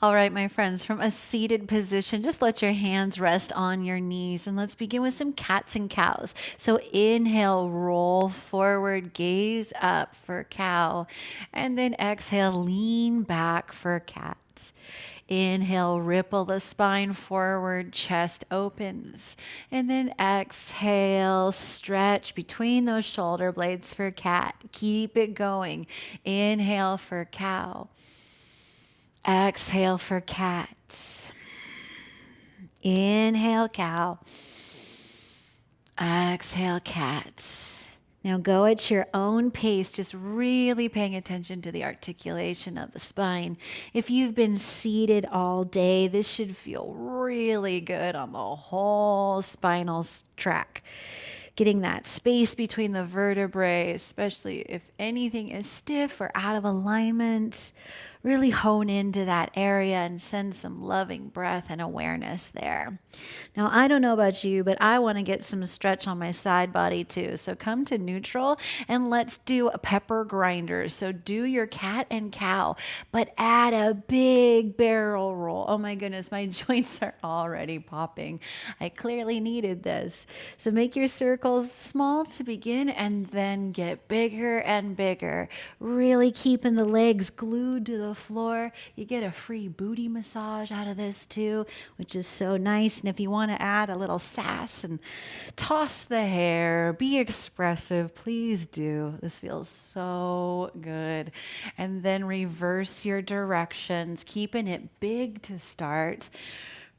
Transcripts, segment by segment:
All right, my friends, from a seated position, just let your hands rest on your knees and let's begin with some cats and cows. So inhale, roll forward, gaze up for cow, and then exhale, lean back for cat. Inhale, ripple the spine forward, chest opens. And then exhale, stretch between those shoulder blades for cat. Keep it going. Inhale for cow. Exhale for cat. Inhale, cow. Exhale, cat. Now go at your own pace, just really paying attention to the articulation of the spine. If you've been seated all day, this should feel really good on the whole spinal tract. Getting that space between the vertebrae, especially if anything is stiff or out of alignment, really hone into that area and send some loving breath and awareness there. Now, I don't know about you, but I want to get some stretch on my side body too. So come to neutral and let's do a pepper grinder. So do your cat and cow, but add a big barrel roll. Oh my goodness, my joints are already popping. I clearly needed this. So make your circles small to begin and then get bigger and bigger. Really keeping the legs glued to the floor. You get a free booty massage out of this too, which is so nice. And if you want to add a little sass and toss the hair, be expressive, please do. This feels so good. And then reverse your directions, keeping it big to start.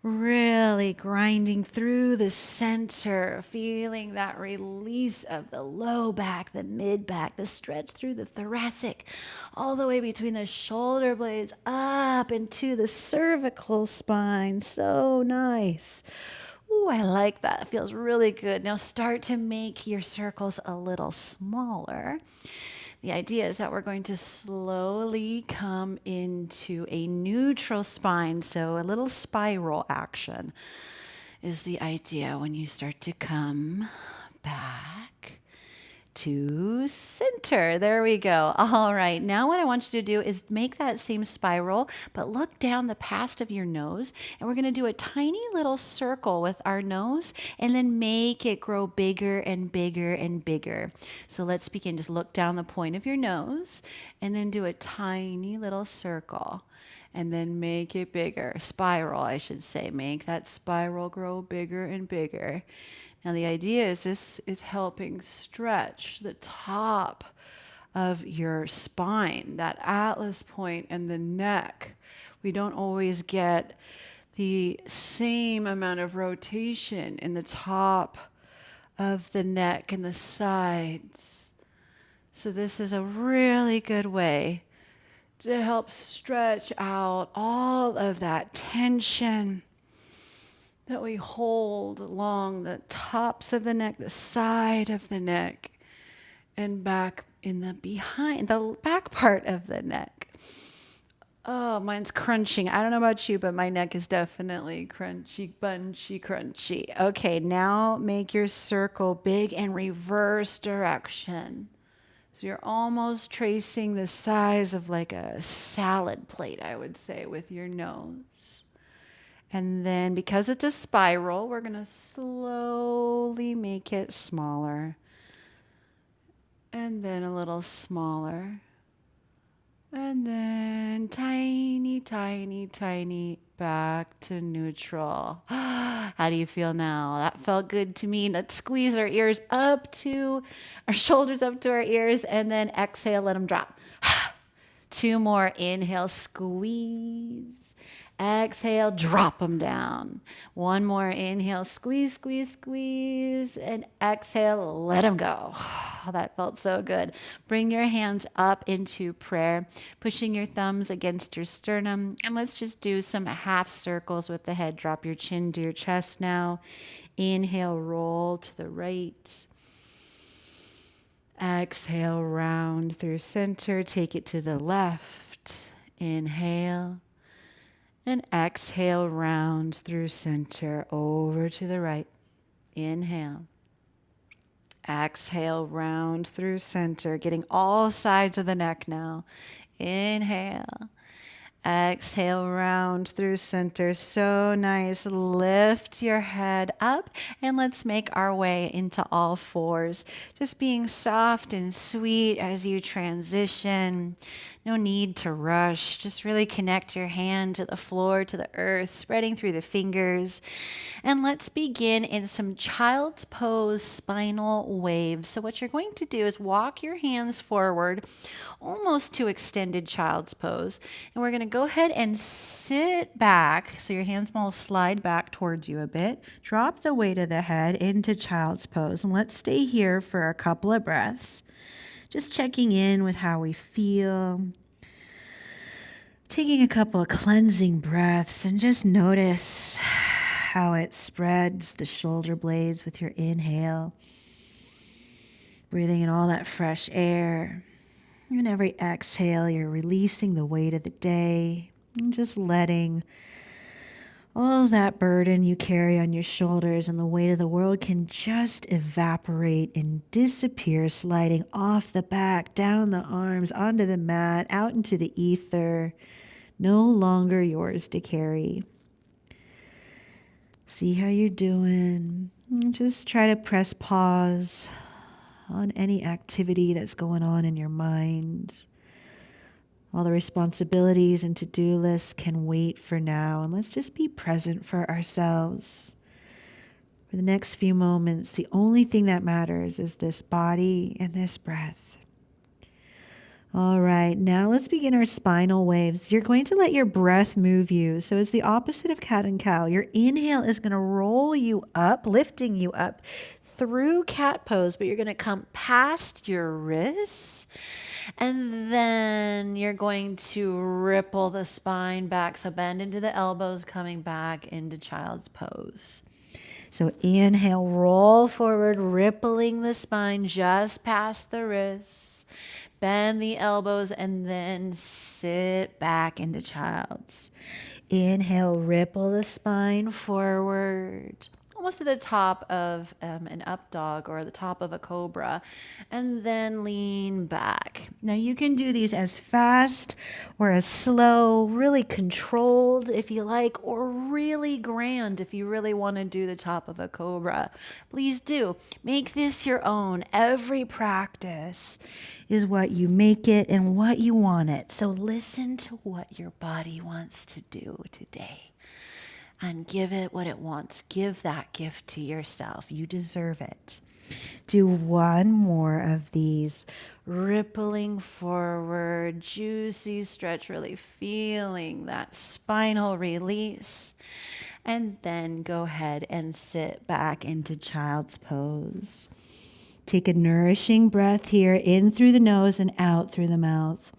Really grinding through the center, feeling that release of the low back, the mid back, the stretch through the thoracic, all the way between the shoulder blades up into the cervical spine. So nice. Ooh, I like that. It feels really good. Now start to make your circles a little smaller. The idea is that we're going to slowly come into a neutral spine, so a little spiral action is the idea when you start to come back to center. There we go. All right. Now what I want you to do is make that same spiral, but look down the past of your nose. And we're going to do a tiny little circle with our nose and then make it grow bigger and bigger and bigger. So let's begin. Just look down the point of your nose and then do a tiny little circle. And then make it bigger. Spiral, I should say. Make that spiral grow bigger and bigger. Now, the idea is this is helping stretch the top of your spine, that atlas point and the neck. We don't always get the same amount of rotation in the top of the neck and the sides. So this is a really good way to help stretch out all of that tension that we hold along the tops of the neck, the side of the neck, and back in the behind, the back part of the neck. Oh, mine's crunching. I don't know about you, but my neck is definitely crunchy, bunchy, crunchy. Okay, now make your circle big and reverse direction. So you're almost tracing the size of like a salad plate, I would say, with your nose. And then because it's a spiral, we're going to slowly make it smaller. And then a little smaller. And then tiny, tiny, tiny back to neutral. How do you feel now? That felt good to me. Let's squeeze our ears up to our shoulders up to our ears and then exhale, let them drop. Two more. Inhale, squeeze. Exhale, drop them down. One more. Inhale, squeeze, squeeze, squeeze. And exhale, let them go. Oh, that felt so good. Bring your hands up into prayer, pushing your thumbs against your sternum. And let's just do some half circles with the head. Drop your chin to your chest now. Inhale, roll to the right. Exhale, round through center. Take it to the left. Inhale. And exhale, round through center, over to the right. Inhale. Exhale, round through center, getting all sides of the neck now. Inhale. Exhale, round through center. So nice. Lift your head up and let's make our way into all fours. Just being soft and sweet as you transition. No need to rush. Just really connect your hand to the floor, to the earth, spreading through the fingers. And let's begin in some child's pose spinal waves. So what you're going to do is walk your hands forward, almost to extended child's pose. And we're going to go ahead and sit back. So your hands will slide back towards you a bit. Drop the weight of the head into child's pose. And let's stay here for a couple of breaths. Just checking in with how we feel. Taking a couple of cleansing breaths and just notice how it spreads the shoulder blades with your inhale. Breathing in all that fresh air. And every exhale, you're releasing the weight of the day and just letting all that burden you carry on your shoulders and the weight of the world can just evaporate and disappear, sliding off the back, down the arms, onto the mat, out into the ether. No longer yours to carry. See how you're doing. Just try to press pause on any activity that's going on in your mind. All the responsibilities and to-do lists can wait for now, and let's just be present for ourselves. For the next few moments, the only thing that matters is this body and this breath. All right, now let's begin our spinal waves. You're going to let your breath move you. So it's the opposite of cat and cow. Your inhale is going to roll you up, lifting you up through cat pose, but you're going to come past your wrists. And then you're going to ripple the spine back. So bend into the elbows, coming back into child's pose. So inhale, roll forward, rippling the spine just past the wrists. Bend the elbows and then sit back into child's. Inhale, ripple the spine forward, almost to the top of an up dog or the top of a cobra, and then lean back. Now you can do these as fast or as slow, really controlled if you like, or really grand if you really want to do the top of a cobra. Please do. Make this your own. Every practice is what you make it and what you want it. So listen to what your body wants to do today. And give it what it wants. Give that gift to yourself. You deserve it. Do one more of these. Rippling forward, juicy stretch, really feeling that spinal release. And then go ahead and sit back into child's pose. Take a nourishing breath here, in through the nose and out through the mouth.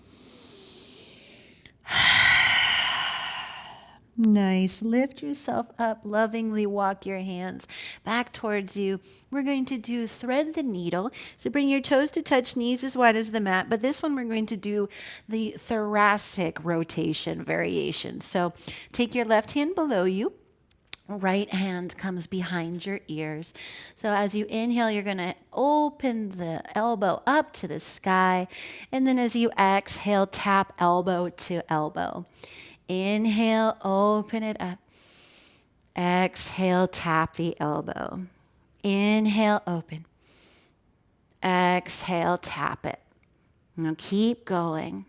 Nice. Lift yourself up, lovingly walk your hands back towards you. We're going to do thread the needle. So bring your toes to touch, knees as wide as the mat. But this one we're going to do the thoracic rotation variation. So take your left hand below you. Right hand comes behind your ears. So as you inhale, you're going to open the elbow up to the sky. And then as you exhale, tap elbow to elbow. Inhale, open it up. Exhale, tap the elbow. Inhale, open. Exhale, tap it. Now keep going.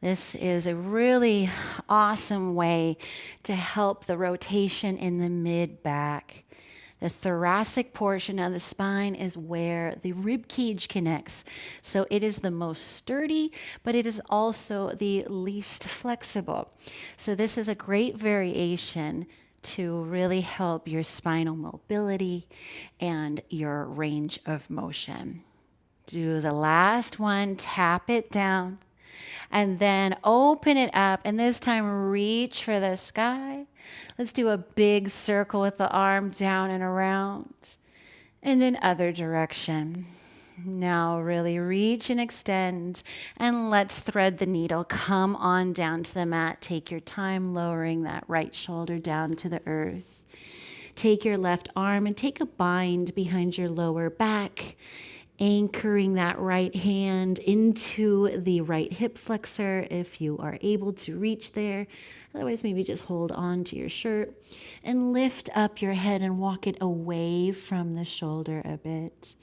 This is a really awesome way to help the rotation in the mid-back. The thoracic portion of the spine is where the rib cage connects. So it is the most sturdy, but it is also the least flexible. So this is a great variation to really help your spinal mobility and your range of motion. Do the last one, tap it down, and then open it up, and this time reach for the sky. Let's do a big circle with the arm down and around, and then other direction. Now really reach and extend, and let's thread the needle. Come on down to the mat. Take your time lowering that right shoulder down to the earth. Take your left arm and take a bind behind your lower back. Anchoring that right hand into the right hip flexor if you are able to reach there. Otherwise, maybe just hold on to your shirt and lift up your head and walk it away from the shoulder a bit.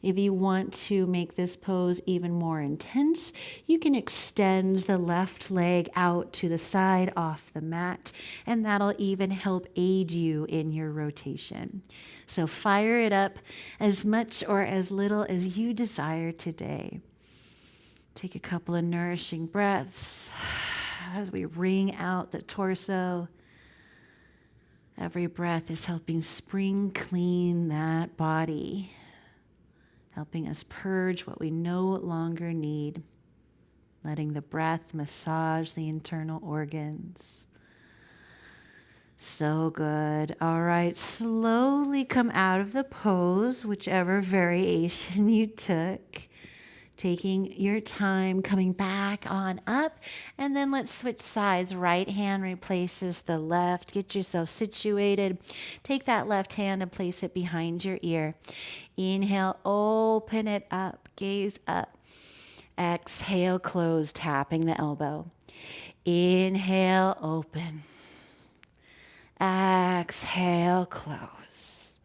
If you want to make this pose even more intense, you can extend the left leg out to the side off the mat, and that'll even help aid you in your rotation. So fire it up as much or as little as you desire today. Take a couple of nourishing breaths as we wring out the torso. Every breath is helping spring clean that body, helping us purge what we no longer need, letting the breath massage the internal organs. So good. All right, slowly come out of the pose, whichever variation you took. Taking your time, coming back on up, and then let's switch sides. Right hand replaces the left. Get yourself situated. Take that left hand and place it behind your ear. Inhale, open it up, gaze up. Exhale, close, tapping the elbow. Inhale, open. Exhale, close.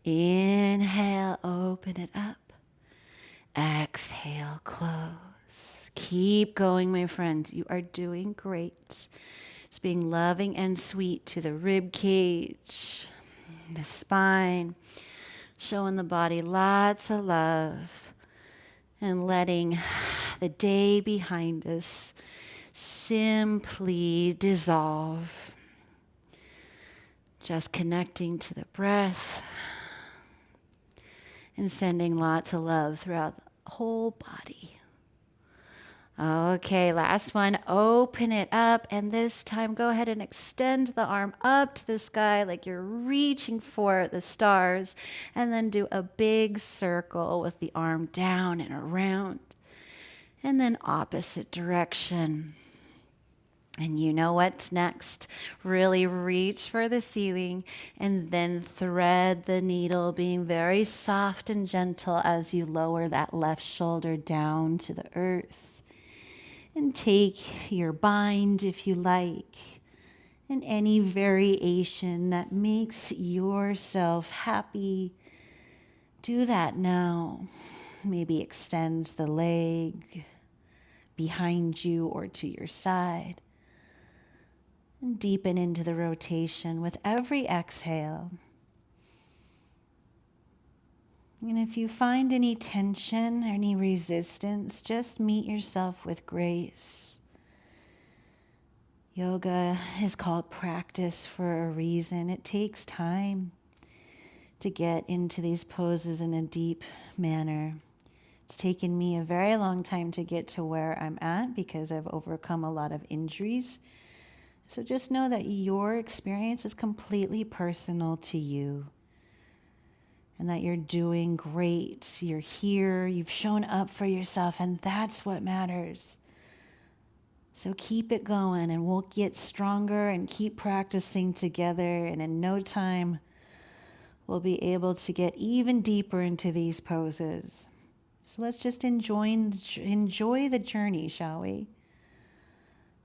Inhale, open it up. Exhale, close. Keep going, my friends. You are doing great. Just being loving and sweet to the rib cage, the spine, showing the body lots of love, and letting the day behind us simply dissolve. Just connecting to the breath and sending lots of love throughout the whole body. Okay, last one. Open it up, and this time go ahead and extend the arm up to the sky like you're reaching for the stars, and then do a big circle with the arm down and around, and then opposite direction. And you know what's next. Really reach for the ceiling and then thread the needle, being very soft and gentle as you lower that left shoulder down to the earth. And take your bind if you like, and any variation that makes yourself happy. Do that now. Maybe extend the leg behind you or to your side. And deepen into the rotation with every exhale. And if you find any tension, any resistance, just meet yourself with grace. Yoga is called practice for a reason. It takes time to get into these poses in a deep manner. It's taken me a very long time to get to where I'm at because I've overcome a lot of injuries. So just know that your experience is completely personal to you and that you're doing great. You're here, you've shown up for yourself, and that's what matters. So keep it going, and we'll get stronger and keep practicing together, and in no time, we'll be able to get even deeper into these poses. So let's just enjoy the journey, shall we?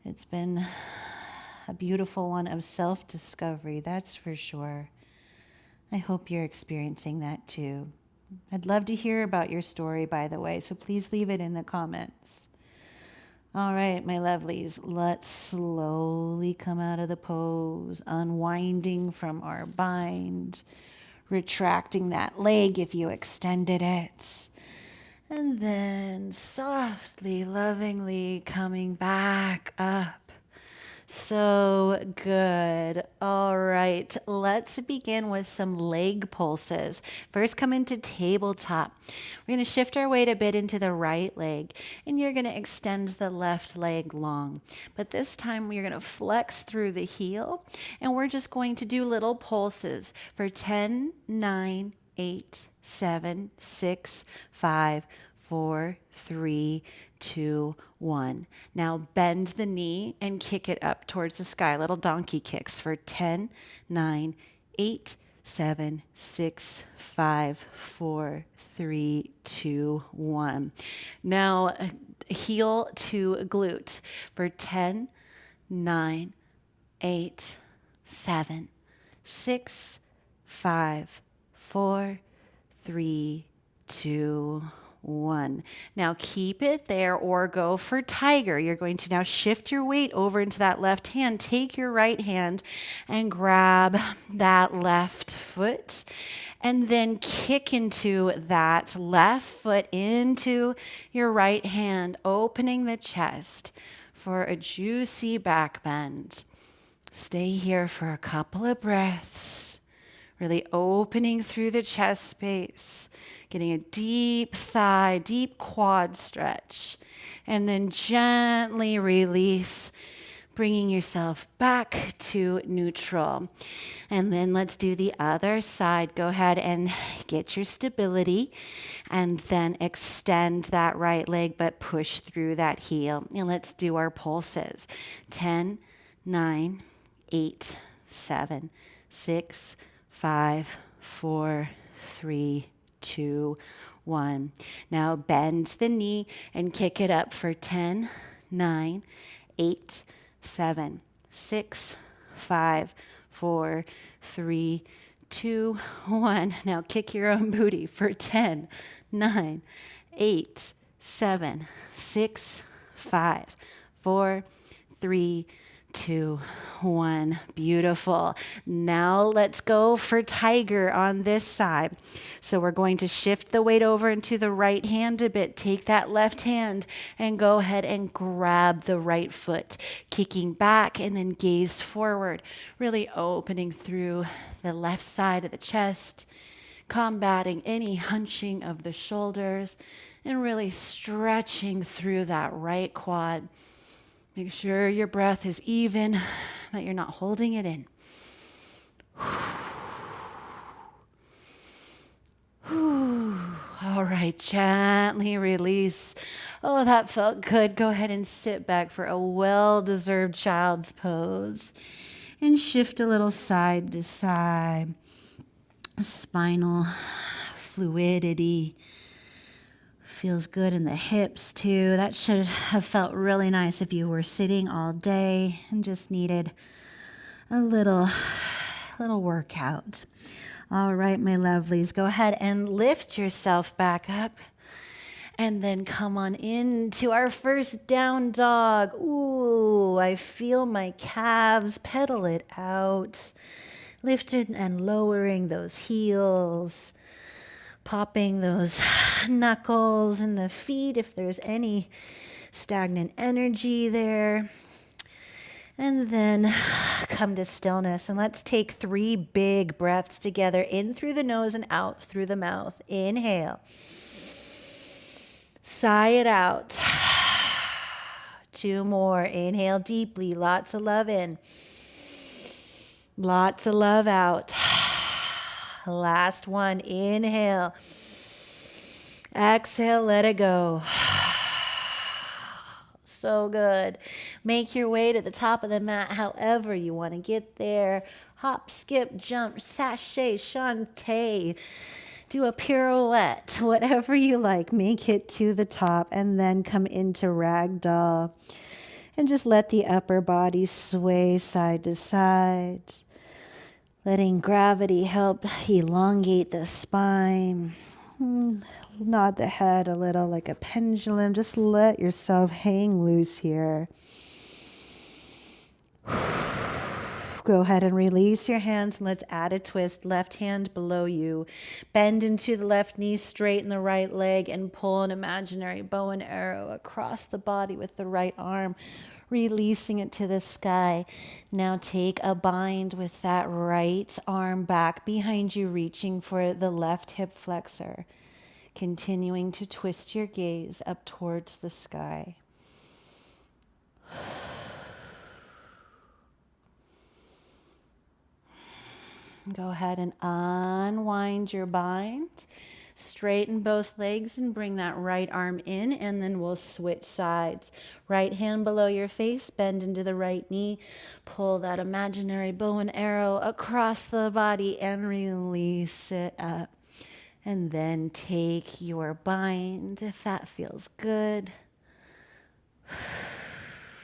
It's been a beautiful one of self-discovery, that's for sure. I hope you're experiencing that too. I'd love to hear about your story, by the way, so please leave it in the comments. All right, my lovelies, let's slowly come out of the pose, unwinding from our bind, retracting that leg if you extended it, and then softly, lovingly coming back up. So good. All right, let's begin with some leg pulses. First, come into tabletop. We're going to shift our weight a bit into the right leg, and you're going to extend the left leg long. But this time, you're going to flex through the heel, and we're just going to do little pulses for 10, 9, 8, 7, 6, 5, 4, 3, 2, 1. Now bend the knee and kick it up towards the sky. Little donkey kicks for 10, 9, 8, 7, 6, 5, 4, 3, 2, 1. Now heel to glute for 10, 9, 8, 7, 6, 5, 4, 3, 2, 1. Now keep it there or go for tiger. You're going to now shift your weight over into that left hand. Take your right hand and grab that left foot and then kick into that left foot into your right hand, opening the chest for a juicy back bend. Stay here for a couple of breaths, really opening through the chest space, getting a deep thigh, deep quad stretch, and then gently release, bringing yourself back to neutral. And then let's do the other side. Go ahead and get your stability and then extend that right leg, but push through that heel. And let's do our pulses. 10, 9, 8, 7, 6, 5, 4, 3, 2, 1. Now bend the knee and kick it up for 10, 9, 8, 7, 6, 5, 4, 3, 2, 1. Now kick your own booty for 10, 9, 8, 7, 6, 5, 4, 3, 2, 1. Beautiful. Now let's go for tiger on this side. So we're going to shift the weight over into the right hand a bit. Take that left hand and go ahead and grab the right foot, kicking back and then gaze forward, really opening through the left side of the chest, combating any hunching of the shoulders, and really stretching through that right quad. Make sure your breath is even, that you're not holding it in. All right, gently release. Oh, that felt good. Go ahead and sit back for a well-deserved child's pose. And shift a little side to side. Spinal fluidity. Feels good in the hips too. That should have felt really nice if you were sitting all day and just needed a little workout. All right, my lovelies, go ahead and lift yourself back up and then come on into our first down dog. Ooh, I feel my calves pedal it out, lifting and lowering those heels. Popping those knuckles in the feet if there's any stagnant energy there. And then come to stillness. And let's take 3 big breaths together, in through the nose and out through the mouth. Inhale. Sigh it out. 2 more. Inhale deeply. Lots of love in. Lots of love out. Last one. Inhale. Exhale, let it go. So good. Make your way to the top of the mat however you want to get there. Hop, skip, jump, sashay, shantay. Do a pirouette, whatever you like. Make it to the top and then come into ragdoll. And just let the upper body sway side to side. Letting gravity help elongate the spine. Nod the head a little like a pendulum. Just let yourself hang loose here. Go ahead and release your hands and let's add a twist. Left hand below you. Bend into the left knee, straighten the right leg, and pull an imaginary bow and arrow across the body with the right arm, releasing it to the sky. Now take a bind with that right arm back behind you, reaching for the left hip flexor. Continuing to twist your gaze up towards the sky. Go ahead and unwind your bind. Straighten both legs and bring that right arm in, and then we'll switch sides. Right hand below your face, bend into the right knee, pull that imaginary bow and arrow across the body and release it up. And then take your bind if that feels good.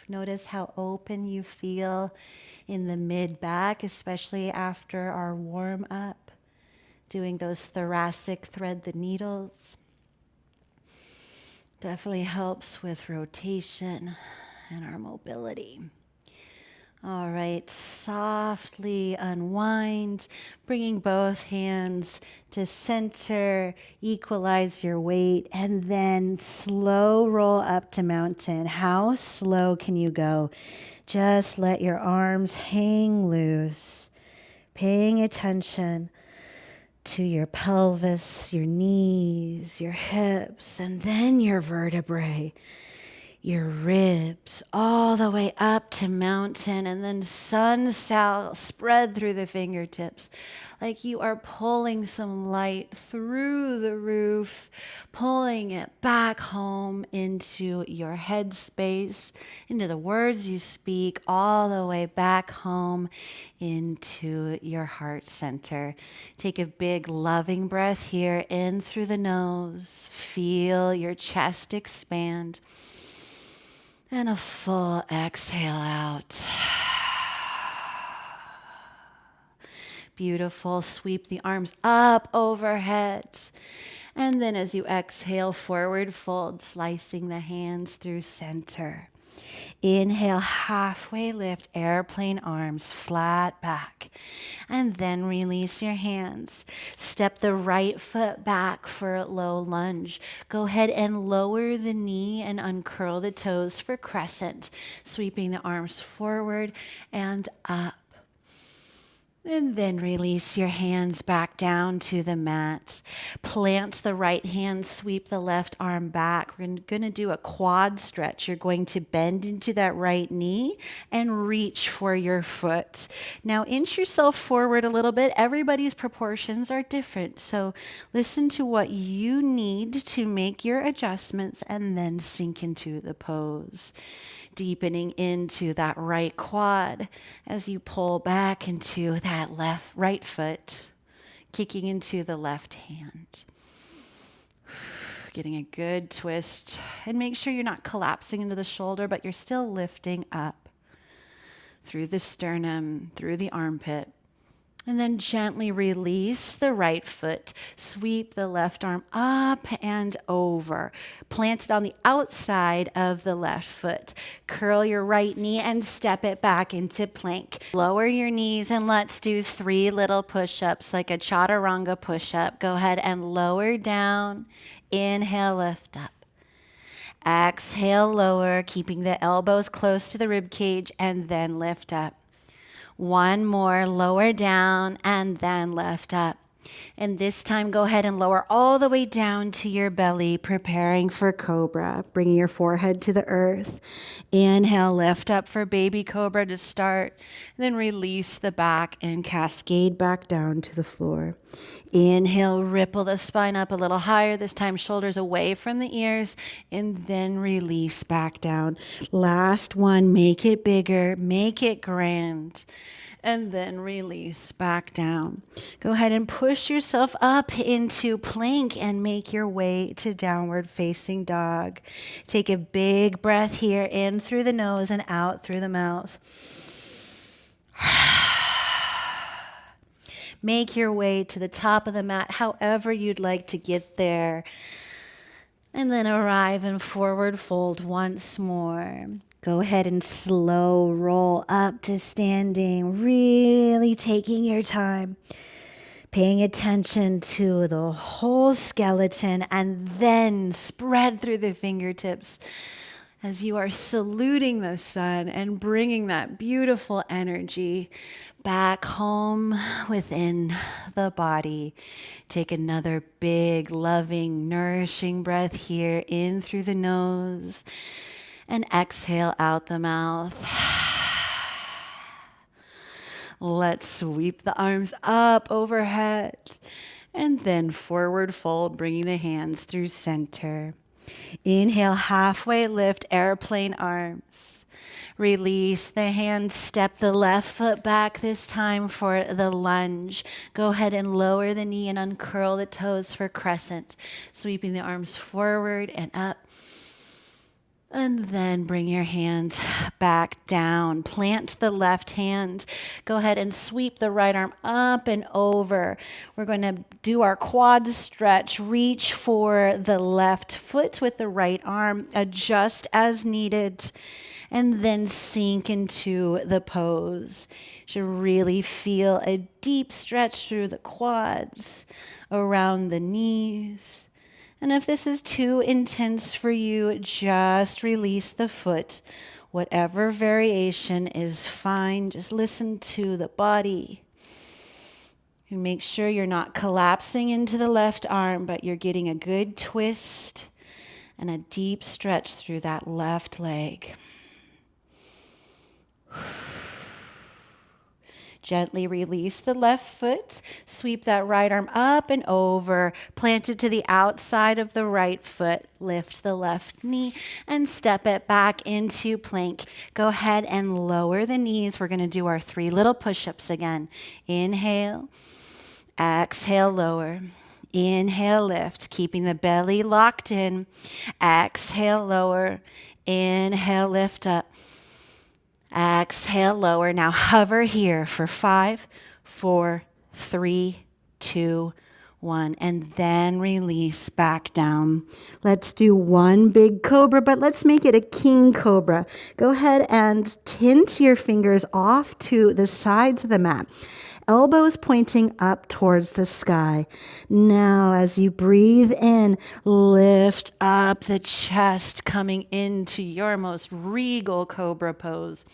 Notice how open you feel in the mid-back, especially after our warm-up, doing those thoracic thread the needles. Definitely helps with rotation and our mobility. All right, softly unwind, bringing both hands to center, equalize your weight, and then slow roll up to mountain. How slow can you go? Just let your arms hang loose, paying attention to your pelvis, your knees, your hips, and then your vertebrae. Your ribs all the way up to mountain, and then sun spread through the fingertips like you are pulling some light through the roof, pulling it back home into your headspace, into the words you speak, all the way back home into your heart center. Take a big loving breath here in through the nose. Feel your chest expand. And a full exhale out. Beautiful. Sweep the arms up overhead. And then as you exhale, forward fold, slicing the hands through center. Inhale, halfway lift, airplane arms flat back. And then release your hands. Step the right foot back for low lunge. Go ahead and lower the knee and uncurl the toes for crescent, sweeping the arms forward and up. And then release your hands back down to the mat. Plant the right hand, sweep the left arm back. We're going to do a quad stretch. You're going to bend into that right knee and reach for your foot. Now inch yourself forward a little bit. Everybody's proportions are different. So listen to what you need to make your adjustments and then sink into the pose. Deepening into that right quad as you pull back into that right foot, kicking into the left hand. Getting a good twist, and make sure you're not collapsing into the shoulder, but you're still lifting up through the sternum, through the armpit. And then gently release the right foot. Sweep the left arm up and over. Plant it on the outside of the left foot. Curl your right knee and step it back into plank. Lower your knees and let's do 3 little push-ups like a chaturanga push-up. Go ahead and lower down. Inhale, lift up. Exhale, lower, keeping the elbows close to the rib cage, and then lift up. One more, lower down and then lift up. And this time, go ahead and lower all the way down to your belly, preparing for Cobra, bringing your forehead to the earth. Inhale, lift up for baby Cobra to start. Then release the back and cascade back down to the floor. Inhale, ripple the spine up a little higher. This time, shoulders away from the ears. And then release back down. Last one, make it bigger, make it grand. And then release back down. Go ahead and push yourself up into plank and make your way to downward facing dog. Take a big breath here in through the nose and out through the mouth. Make your way to the top of the mat, however you'd like to get there. And then arrive in forward fold once more. Go ahead and slow roll up to standing, really taking your time, paying attention to the whole skeleton, and then spread through the fingertips as you are saluting the sun and bringing that beautiful energy back home within the body. Take another big, loving, nourishing breath here in through the nose. And exhale out the mouth. Let's sweep the arms up overhead And then forward fold, bringing the hands through center. Inhale, halfway lift, airplane arms. Release the hands, step the left foot back this time for the lunge. Go ahead and lower the knee and uncurl the toes for crescent. Sweeping the arms forward and up. And then bring your hands back down. Plant the left hand. Go ahead and sweep the right arm up and over. We're going to do our quad stretch. Reach for the left foot with the right arm. Adjust as needed. And then sink into the pose. You should really feel a deep stretch through the quads, around the knees. And if this is too intense for you, just release the foot. Whatever variation is fine. Just listen to the body. And make sure you're not collapsing into the left arm, but you're getting a good twist and a deep stretch through that left leg. Gently release the left foot, sweep that right arm up and over, plant it to the outside of the right foot, lift the left knee and step it back into plank. Go ahead and lower the knees. We're going to do our 3 little push-ups again. Inhale, exhale, lower. Inhale, lift, keeping the belly locked in. Exhale, lower. Inhale, lift up. Exhale, lower. Now hover here for 5, 4, 3, 2, 1, and then release back down. Let's do one big cobra, but let's make it a king cobra. Go ahead and tint your fingers off to the sides of the mat. Elbows pointing up towards the sky. Now, as you breathe in, lift up the chest, coming into your most regal cobra pose.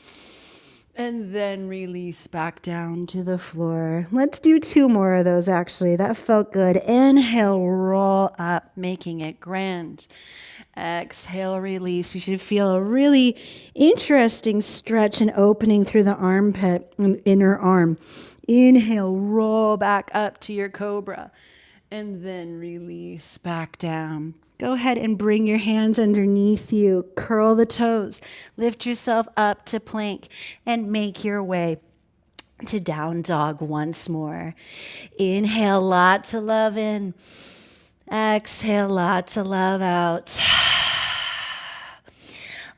And then release back down to the floor. Let's do 2 more of those, actually. That felt good. Inhale, roll up, making it grand. Exhale, release. You should feel a really interesting stretch and opening through the armpit and inner arm. Inhale, roll back up to your cobra, and then release back down. Go ahead and bring your hands underneath you. Curl the toes. Lift yourself up to plank and make your way to down dog once more. Inhale, lots of love in. Exhale, lots of love out.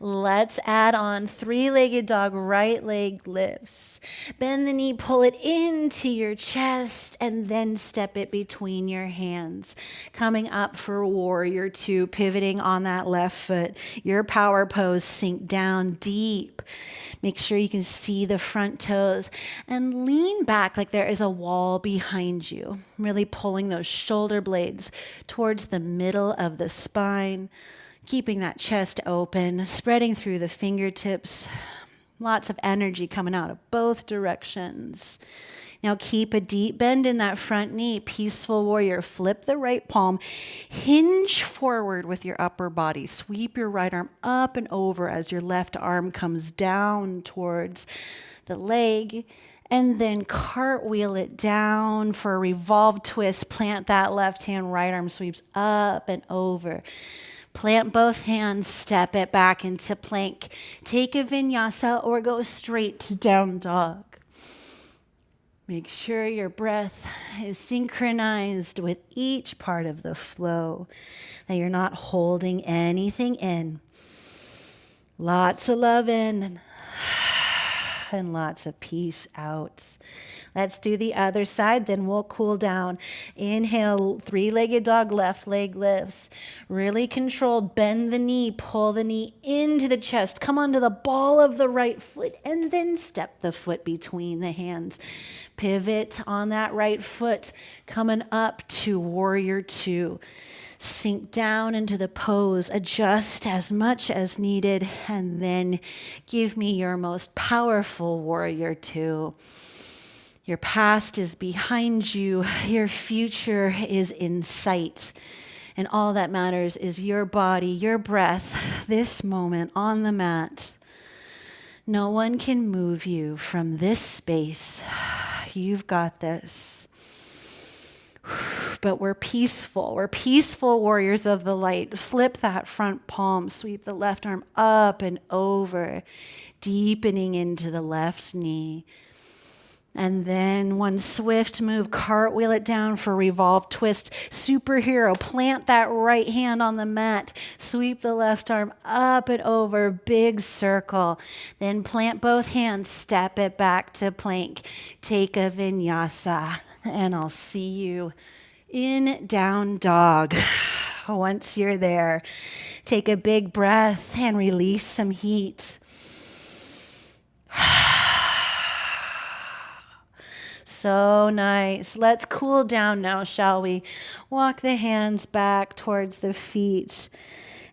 Let's add on 3-legged dog, right leg lifts. Bend the knee, pull it into your chest, and then step it between your hands. Coming up for warrior 2, pivoting on that left foot. Your power pose, sink down deep. Make sure you can see the front toes and lean back like there is a wall behind you. Really pulling those shoulder blades towards the middle of the spine. Keeping that chest open, spreading through the fingertips. Lots of energy coming out of both directions. Now keep a deep bend in that front knee. Peaceful warrior. Flip the right palm. Hinge forward with your upper body. Sweep your right arm up and over as your left arm comes down towards the leg. And then cartwheel it down for a revolve twist. Plant that left hand, right arm sweeps up and over. Plant both hands, step it back into plank. Take a vinyasa or go straight to down dog. Make sure your breath is synchronized with each part of the flow, that you're not holding anything in. Lots of love in and lots of peace out. Let's do the other side, then we'll cool down. Inhale, 3-legged dog, left leg lifts. Really controlled, bend the knee, pull the knee into the chest. Come onto the ball of the right foot and then step the foot between the hands. Pivot on that right foot, coming up to warrior 2. Sink down into the pose, adjust as much as needed, and then give me your most powerful warrior 2. Your past is behind you. Your future is in sight. And all that matters is your body, your breath, this moment on the mat. No one can move you from this space. You've got this. but we're peaceful. We're peaceful warriors of the light. Flip that front palm, sweep the left arm up and over, deepening into the left knee. And then one swift move, cartwheel it down for revolve twist. Superhero, plant that right hand on the mat. Sweep the left arm up and over, big circle. Then plant both hands, step it back to plank. Take a vinyasa, and I'll see you in down dog. Once you're there, take a big breath and release some heat. So nice. Let's cool down now, shall we? Walk the hands back towards the feet.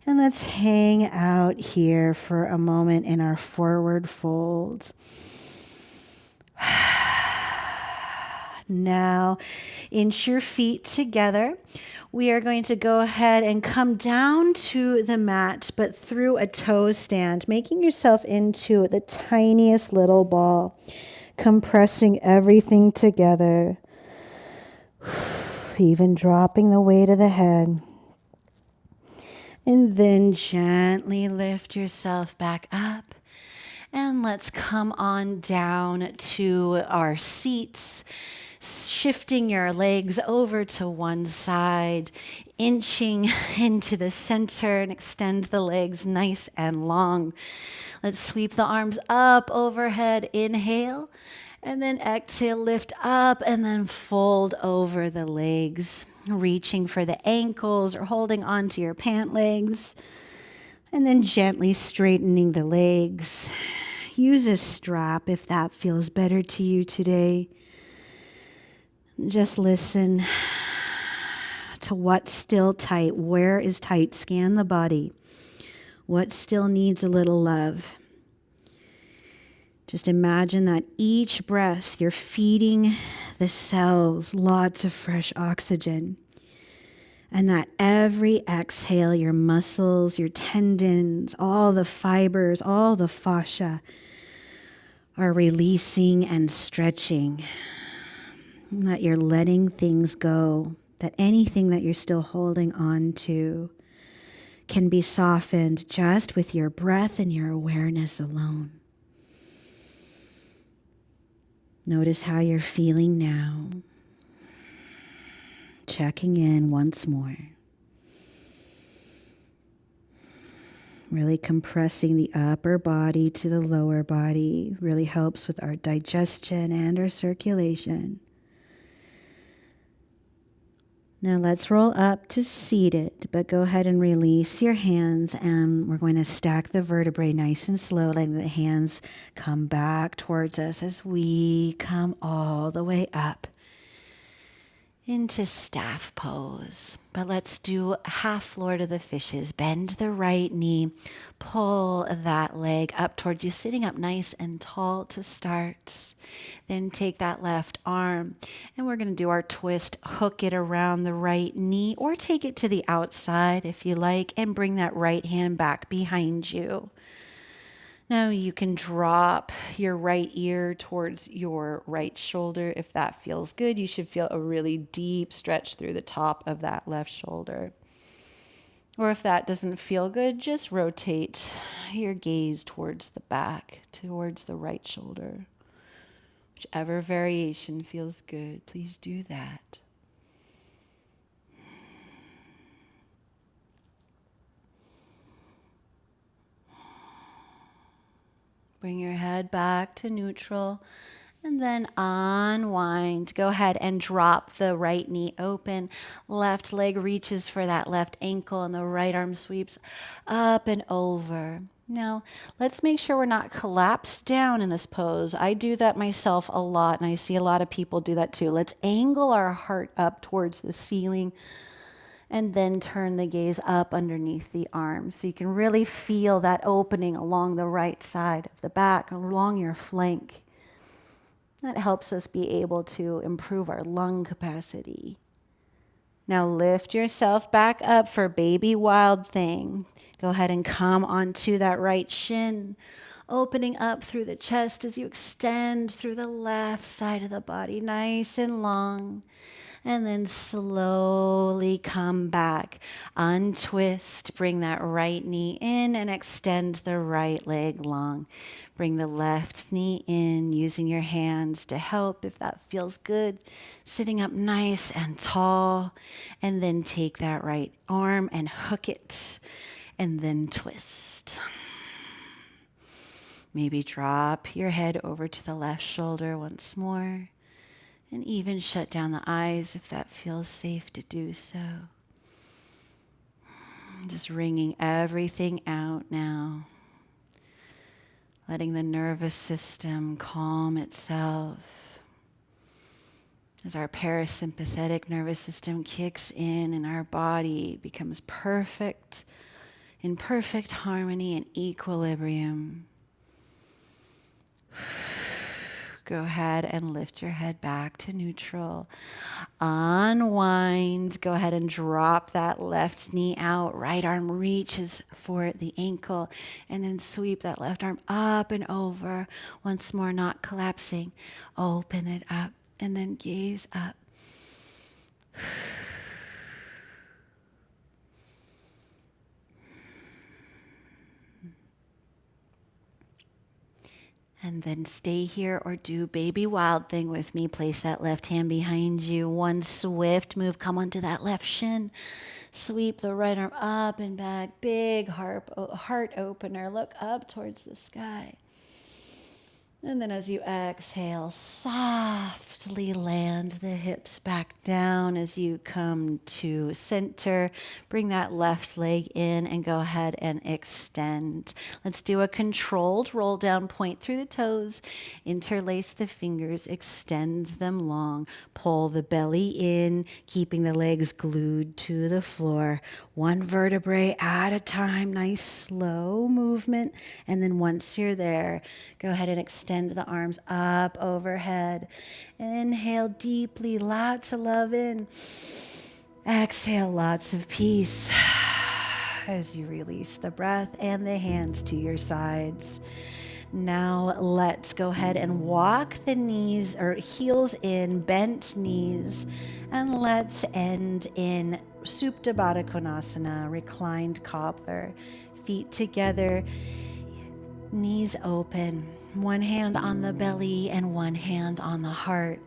And let's hang out here for a moment in our forward fold. Now, inch your feet together. We are going to go ahead and come down to the mat, but through a toe stand, making yourself into the tiniest little ball. Compressing everything together, even dropping the weight of the head. And then gently lift yourself back up. And let's come on down to our seats, shifting your legs over to one side, inching into the center and extend the legs nice and long. Let's sweep the arms up overhead, inhale, and then exhale, lift up and then fold over the legs, reaching for the ankles or holding onto your pant legs, and then gently straightening the legs. Use a strap if that feels better to you today. Just listen to what's still tight. Where is tight? Scan the body. What still needs a little love? Just imagine that each breath you're feeding the cells lots of fresh oxygen. And that every exhale, your muscles, your tendons, all the fibers, all the fascia are releasing and stretching. And that you're letting things go. That anything that you're still holding on to can be softened just with your breath and your awareness alone. Notice how you're feeling now. Checking in once more. Really compressing the upper body to the lower body really helps with our digestion and our circulation. Now let's roll up to seated, but go ahead and release your hands, and we're going to stack the vertebrae nice and slow, letting the hands come back towards us as we come all the way up into staff pose. But let's do half Lord of the Fishes. Bend the right knee, pull that leg up towards you, sitting up nice and tall to start. Then take that left arm and we're going to do our twist, hook it around the right knee or take it to the outside if you like, and bring that right hand back behind you. Now you can drop your right ear towards your right shoulder. If that feels good, you should feel a really deep stretch through the top of that left shoulder. Or if that doesn't feel good, just rotate your gaze towards the back, towards the right shoulder. Whichever variation feels good, please do that. Bring your head back to neutral and then unwind. Go ahead and drop the right knee open. Left leg reaches for that left ankle and the right arm sweeps up and over. Now, let's make sure we're not collapsed down in this pose. I do that myself a lot, and I see a lot of people do that too. Let's angle our heart up towards the ceiling and then turn the gaze up underneath the arms. So you can really feel that opening along the right side of the back, along your flank. That helps us be able to improve our lung capacity. Now lift yourself back up for baby wild thing. Go ahead and come onto that right shin, opening up through the chest as you extend through the left side of the body, nice and long. And then slowly come back. Untwist. Bring that right knee in and extend the right leg long. Bring the left knee in, using your hands to help if that feels good. Sitting up nice and tall. And then take that right arm and hook it. And then twist. Maybe drop your head over to the left shoulder once more. And even shut down the eyes if that feels safe to do so. Just wringing everything out now. Letting the nervous system calm itself. As our parasympathetic nervous system kicks in and our body becomes perfect, in perfect harmony and equilibrium. Go ahead and lift your head back to neutral. Unwind. Go ahead and drop that left knee out. Right arm reaches for the ankle. And then sweep that left arm up and over. Once more, not collapsing. Open it up and then gaze up. And then stay here or do baby wild thing with me. Place that left hand behind you. One swift move. Come onto that left shin. Sweep the right arm up and back. Big heart opener. Look up towards the sky. And then as you exhale, softly land the hips back down as you come to center. Bring that left leg in and go ahead and extend. Let's do a controlled roll down. Point through the toes. Interlace the fingers. Extend them long. Pull the belly in, keeping the legs glued to the floor. One vertebrae at a time. Nice slow movement. And then once you're there, go ahead and extend the arms up overhead. Inhale deeply, lots of love in. Exhale, lots of peace as you release the breath and the hands to your sides. Now let's go ahead and walk the knees or heels in, bent knees, and let's end in Supta Baddha Konasana, reclined cobbler, feet together, knees open, one hand on the belly and one hand on the heart.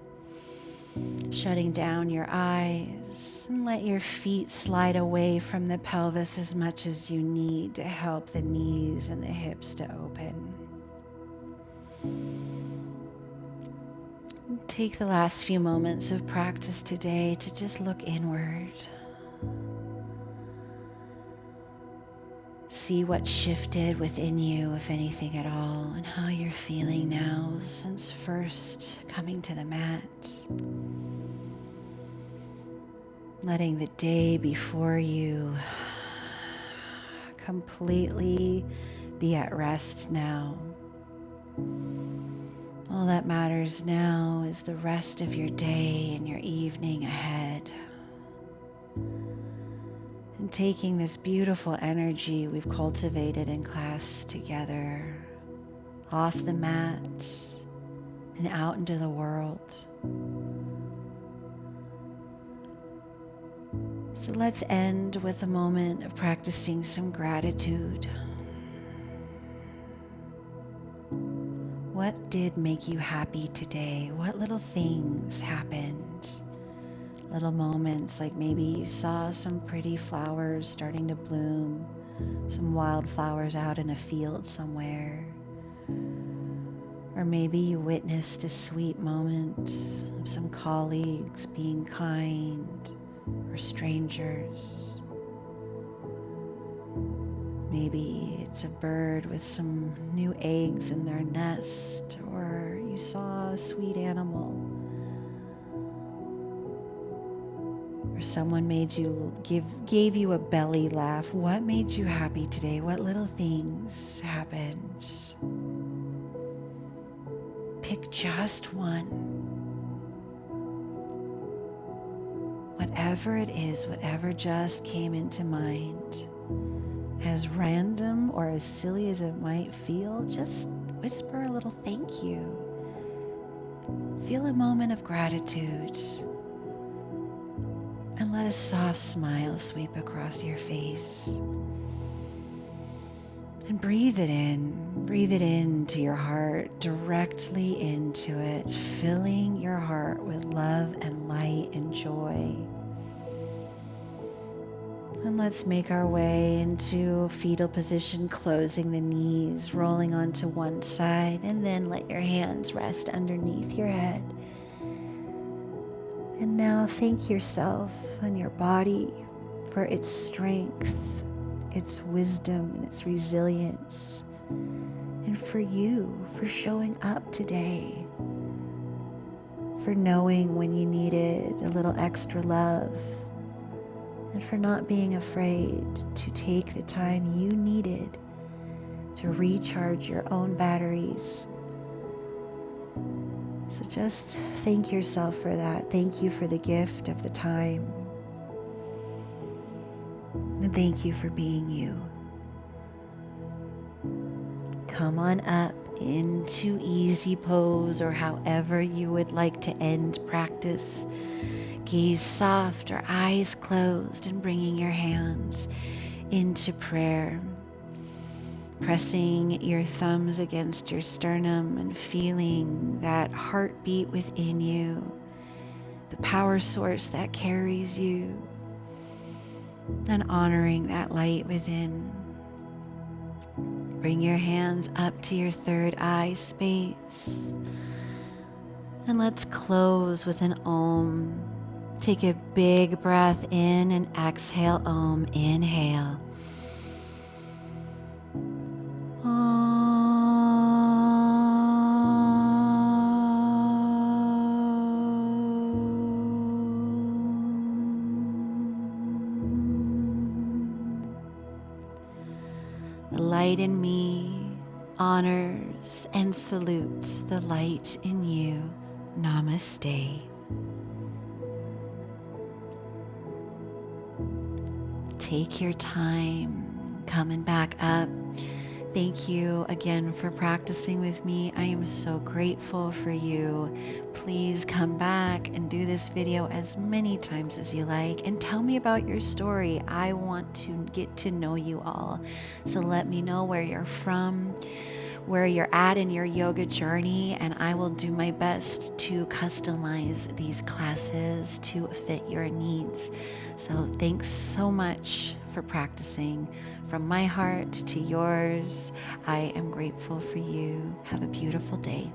Shutting down your eyes and let your feet slide away from the pelvis as much as you need to help the knees and the hips to open. Take the last few moments of practice today to just look inward. See what shifted within you, if anything at all, and how you're feeling now since first coming to the mat. Letting the day before you completely be at rest now. All that matters now is the rest of your day and your evening ahead. And taking this beautiful energy we've cultivated in class together off the mat and out into the world. So let's end with a moment of practicing some gratitude. What did make you happy today? What little things happened? Little moments like maybe you saw some pretty flowers starting to bloom, some wildflowers out in a field somewhere. Or maybe you witnessed a sweet moment of some colleagues being kind or strangers. Maybe it's a bird with some new eggs in their nest, or you saw a sweet animal. Or someone gave you a belly laugh. What made you happy today? What little things happened? Pick just one. Whatever it is, whatever just came into mind. As random or as silly as it might feel, just whisper a little thank you. Feel a moment of gratitude. And let a soft smile sweep across your face. And breathe it in. Breathe it into your heart, directly into it, filling your heart with love and light and joy. And let's make our way into fetal position, closing the knees, rolling onto one side, and then let your hands rest underneath your head. And now thank yourself and your body for its strength, its wisdom, and its resilience. And for you, for showing up today, for knowing when you needed a little extra love, and for not being afraid to take the time you needed to recharge your own batteries. So just thank yourself for that. Thank you for the gift of the time. And thank you for being you. Come on up into easy pose, or however you would like to end practice. Gaze soft or eyes closed, and bringing your hands into prayer. Pressing your thumbs against your sternum and feeling that heartbeat within you, the power source that carries you, and honoring that light within. Bring your hands up to your third eye space. And let's close with an Om. Take a big breath in and exhale Om. Inhale. The light in me honors and salutes the light in you. Namaste. Take your time coming back up. Thank you again for practicing with me. I am so grateful for you. Please come back and do this video as many times as you like, and tell me about your story. I want to get to know you all. So let me know where you're from, where you're at in your yoga journey, and I will do my best to customize these classes to fit your needs. So thanks so much for practicing. From my heart to yours, I am grateful for you. Have a beautiful day.